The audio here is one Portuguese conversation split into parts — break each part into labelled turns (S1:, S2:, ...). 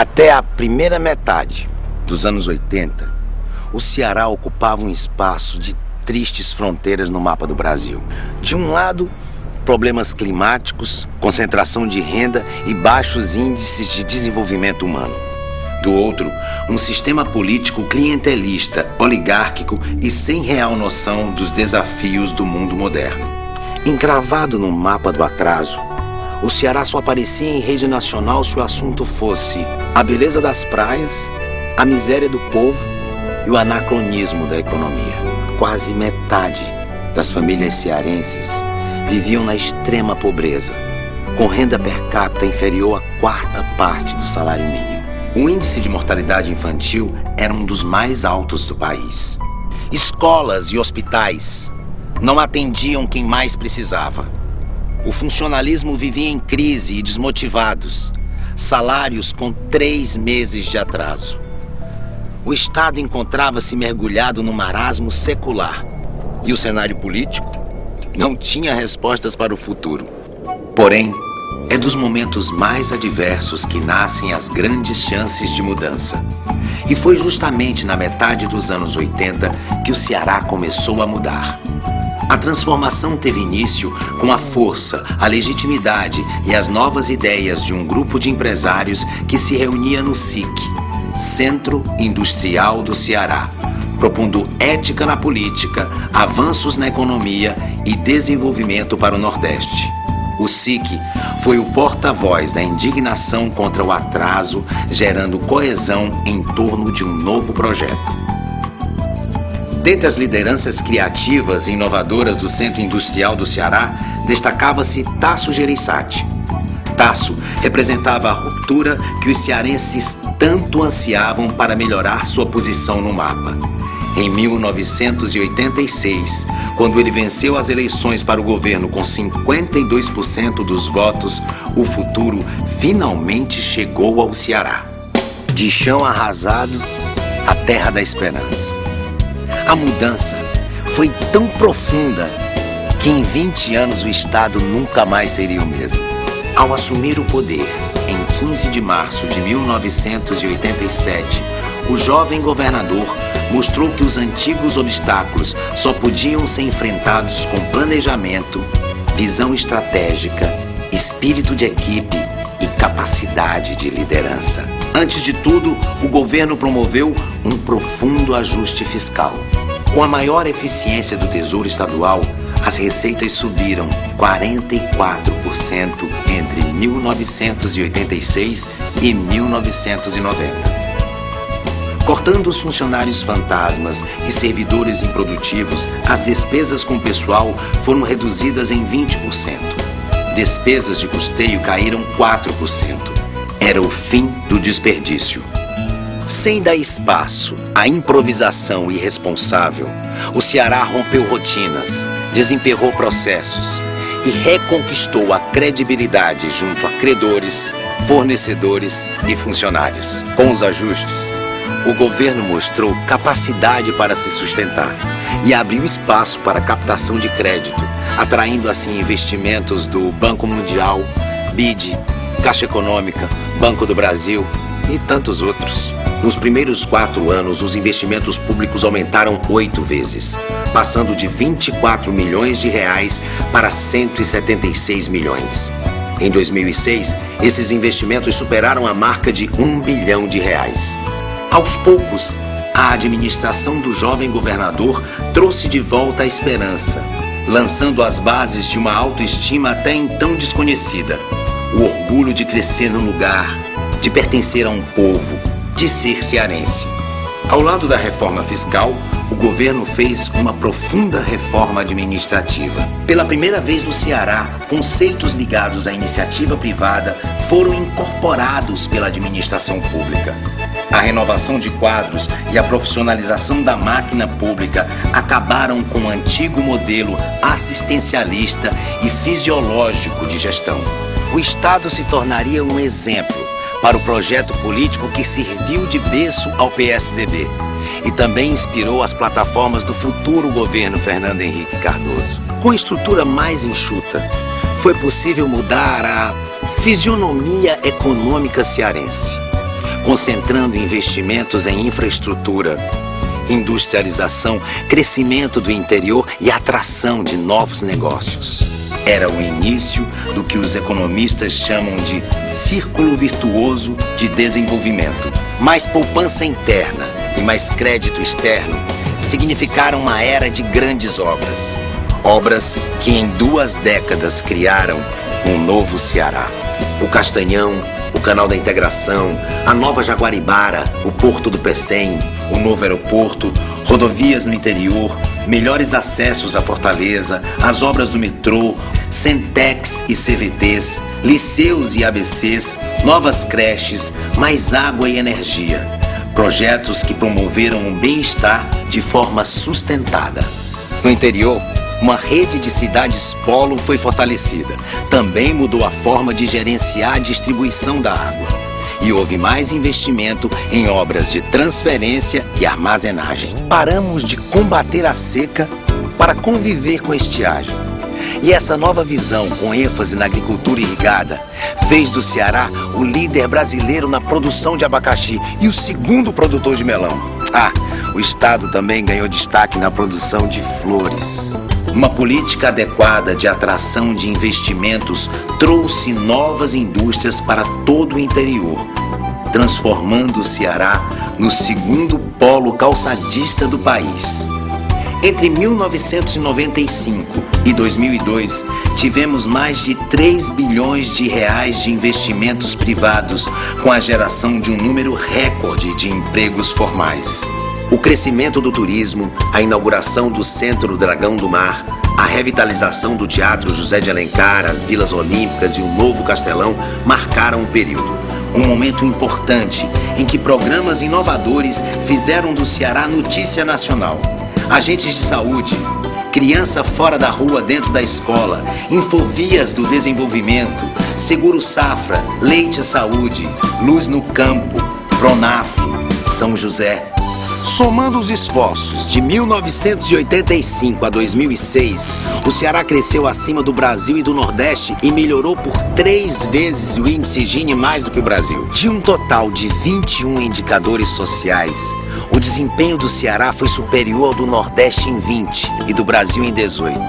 S1: Até a primeira metade dos anos 80, o Ceará ocupava um espaço de tristes fronteiras no mapa do Brasil. De um lado, problemas climáticos, concentração de renda e baixos índices de desenvolvimento humano. Do outro, um sistema político clientelista, oligárquico e sem real noção dos desafios do mundo moderno. Encravado no mapa do atraso, o Ceará só aparecia em rede nacional se o assunto fosse a beleza das praias, a miséria do povo e o anacronismo da economia. Quase metade das famílias cearenses viviam na extrema pobreza, com renda per capita inferior à quarta parte do salário mínimo. O índice de mortalidade infantil era um dos mais altos do país. Escolas e hospitais não atendiam quem mais precisava. O funcionalismo vivia em crise e desmotivados, salários com 3 meses de atraso. O Estado encontrava-se mergulhado no marasmo secular e o cenário político não tinha respostas para o futuro. Porém, é dos momentos mais adversos que nascem as grandes chances de mudança. E foi justamente na metade dos anos 80 que o Ceará começou a mudar. A transformação teve início com a força, a legitimidade e as novas ideias de um grupo de empresários que se reunia no SIC, Centro Industrial do Ceará, propondo ética na política, avanços na economia e desenvolvimento para o Nordeste. O SIC foi o porta-voz da indignação contra o atraso, gerando coesão em torno de um novo projeto. Dentre as lideranças criativas e inovadoras do Centro Industrial do Ceará, destacava-se Tasso Gereissati. Tasso representava a ruptura que os cearenses tanto ansiavam para melhorar sua posição no mapa. Em 1986, quando ele venceu as eleições para o governo com 52% dos votos, o futuro finalmente chegou ao Ceará. De chão arrasado, a terra da esperança. A mudança foi tão profunda que em 20 anos o Estado nunca mais seria o mesmo. Ao assumir o poder, em 15 de março de 1987, o jovem governador mostrou que os antigos obstáculos só podiam ser enfrentados com planejamento, visão estratégica, espírito de equipe e capacidade de liderança. Antes de tudo, o governo promoveu um profundo ajuste fiscal. Com a maior eficiência do Tesouro Estadual, as receitas subiram 44% entre 1986 e 1990. Cortando os funcionários fantasmas e servidores improdutivos, as despesas com pessoal foram reduzidas em 20%. Despesas de custeio caíram 4%. Era o fim do desperdício. Sem dar espaço à improvisação irresponsável, o Ceará rompeu rotinas, desemperrou processos e reconquistou a credibilidade junto a credores, fornecedores e funcionários. Com os ajustes, o governo mostrou capacidade para se sustentar e abriu espaço para a captação de crédito, atraindo assim investimentos do Banco Mundial, BID, Caixa Econômica, Banco do Brasil e tantos outros. Nos primeiros 4 anos, os investimentos públicos aumentaram 8 vezes, passando de 24 milhões de reais para 176 milhões. Em 2006, esses investimentos superaram a marca de 1 bilhão de reais. Aos poucos, a administração do jovem governador trouxe de volta a esperança, lançando as bases de uma autoestima até então desconhecida. O orgulho de crescer no lugar, de pertencer a um povo, de ser cearense. Ao lado da reforma fiscal, o governo fez uma profunda reforma administrativa. Pela primeira vez no Ceará, conceitos ligados à iniciativa privada foram incorporados pela administração pública. A renovação de quadros e a profissionalização da máquina pública acabaram com o antigo modelo assistencialista e fisiológico de gestão. O Estado se tornaria um exemplo para o projeto político que serviu de berço ao PSDB e também inspirou as plataformas do futuro governo Fernando Henrique Cardoso. Com a estrutura mais enxuta, foi possível mudar a fisionomia econômica cearense. concentrando investimentos em infraestrutura, industrialização, crescimento do interior e atração de novos negócios. Era o início do que os economistas chamam de círculo virtuoso de desenvolvimento. Mais poupança interna e mais crédito externo significaram uma era de grandes obras. Obras que em 2 décadas criaram um novo Ceará. O Castanhão, o Canal da Integração, a Nova Jaguaribara, o Porto do Pecém, o novo aeroporto, rodovias no interior, melhores acessos à Fortaleza, as obras do metrô, Centex e CVTs, liceus e ABCs, novas creches, mais água e energia. Projetos que promoveram o bem-estar de forma sustentada. No interior, uma rede de cidades polo foi fortalecida. Também mudou a forma de gerenciar a distribuição da água. E houve mais investimento em obras de transferência e armazenagem. Paramos de combater a seca para conviver com a estiagem. E essa nova visão, com ênfase na agricultura irrigada, fez do Ceará o líder brasileiro na produção de abacaxi e o segundo produtor de melão. O estado também ganhou destaque na produção de flores. Uma política adequada de atração de investimentos trouxe novas indústrias para todo o interior, transformando o Ceará no segundo polo calçadista do país. Entre 1995 e 2002, tivemos mais de 3 bilhões de reais de investimentos privados, com a geração de um número recorde de empregos formais. O crescimento do turismo, a inauguração do Centro Dragão do Mar, a revitalização do Teatro José de Alencar, as Vilas Olímpicas e o novo Castelão marcaram o período. Um momento importante em que programas inovadores fizeram do Ceará notícia nacional. Agentes de saúde, criança fora da rua dentro da escola, Infovias do Desenvolvimento, Seguro Safra, Leite Saúde, Luz no Campo, Pronaf, São José. Somando os esforços de 1985 a 2006, o Ceará cresceu acima do Brasil e do Nordeste e melhorou por 3 vezes o índice Gini mais do que o Brasil. De um total de 21 indicadores sociais, o desempenho do Ceará foi superior ao do Nordeste em 20 e do Brasil em 18.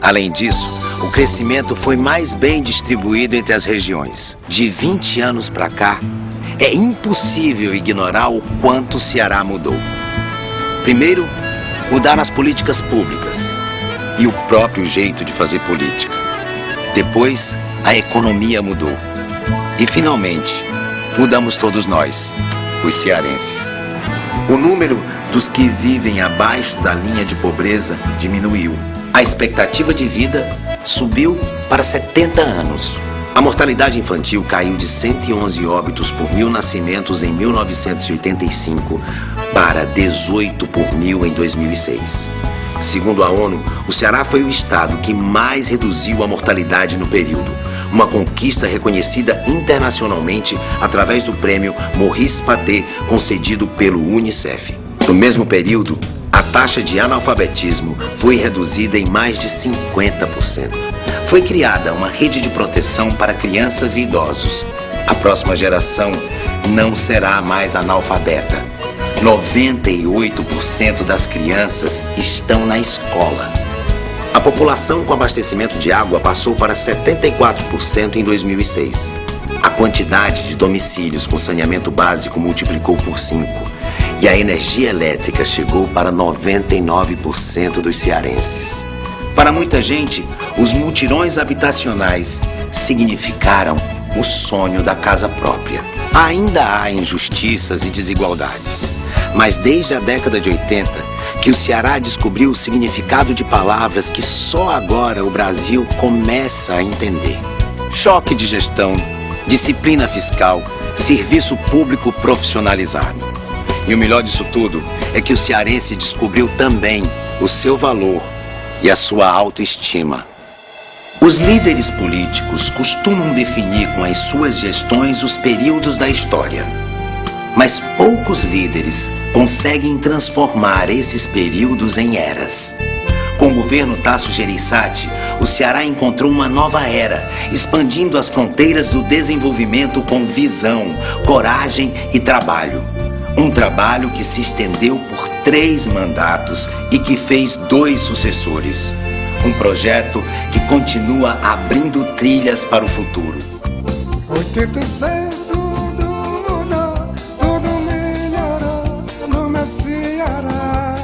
S1: Além disso, o crescimento foi mais bem distribuído entre as regiões. De 20 anos para cá, é impossível ignorar o quanto o Ceará mudou. Primeiro, mudaram as políticas públicas e o próprio jeito de fazer política. Depois, a economia mudou. E, finalmente, mudamos todos nós, os cearenses. O número dos que vivem abaixo da linha de pobreza diminuiu. A expectativa de vida subiu para 70 anos. A mortalidade infantil caiu de 111 óbitos por 1.000 nascimentos em 1985 para 18 por 1.000 em 2006. Segundo a ONU, o Ceará foi o estado que mais reduziu a mortalidade no período, uma conquista reconhecida internacionalmente através do prêmio Maurice Paté, concedido pelo UNICEF. No mesmo período, a taxa de analfabetismo foi reduzida em mais de 50%. Foi criada uma rede de proteção para crianças e idosos. A próxima geração não será mais analfabeta. 98% das crianças estão na escola. A população com abastecimento de água passou para 74% em 2006. A quantidade de domicílios com saneamento básico multiplicou por 5. E a energia elétrica chegou para 99% dos cearenses. Para muita gente, os mutirões habitacionais significaram o sonho da casa própria. Ainda há injustiças e desigualdades, mas desde a década de 80 que o Ceará descobriu o significado de palavras que só agora o Brasil começa a entender. Choque de gestão, disciplina fiscal, serviço público profissionalizado. E o melhor disso tudo é que o cearense descobriu também o seu valor e a sua autoestima. Os líderes políticos costumam definir com as suas gestões os períodos da história. Mas poucos líderes conseguem transformar esses períodos em eras. Com o governo Tasso Gereissati, o o Ceará encontrou uma nova era, expandindo as fronteiras do desenvolvimento com visão, coragem e trabalho. Um trabalho que se estendeu por 3 mandatos e que fez 2 sucessores. Um projeto que continua abrindo trilhas para o futuro.
S2: 86 tudo mudou, tudo melhorou no meu Ceará.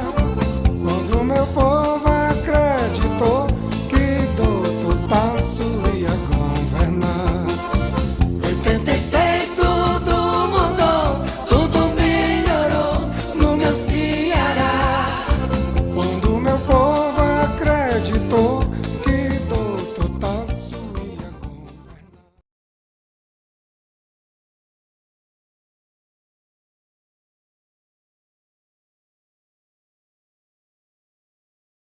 S2: Quando meu povo acreditou que Doutor Tasso ia governar. 86 tudo mudou, tudo melhorou no meu Ceará.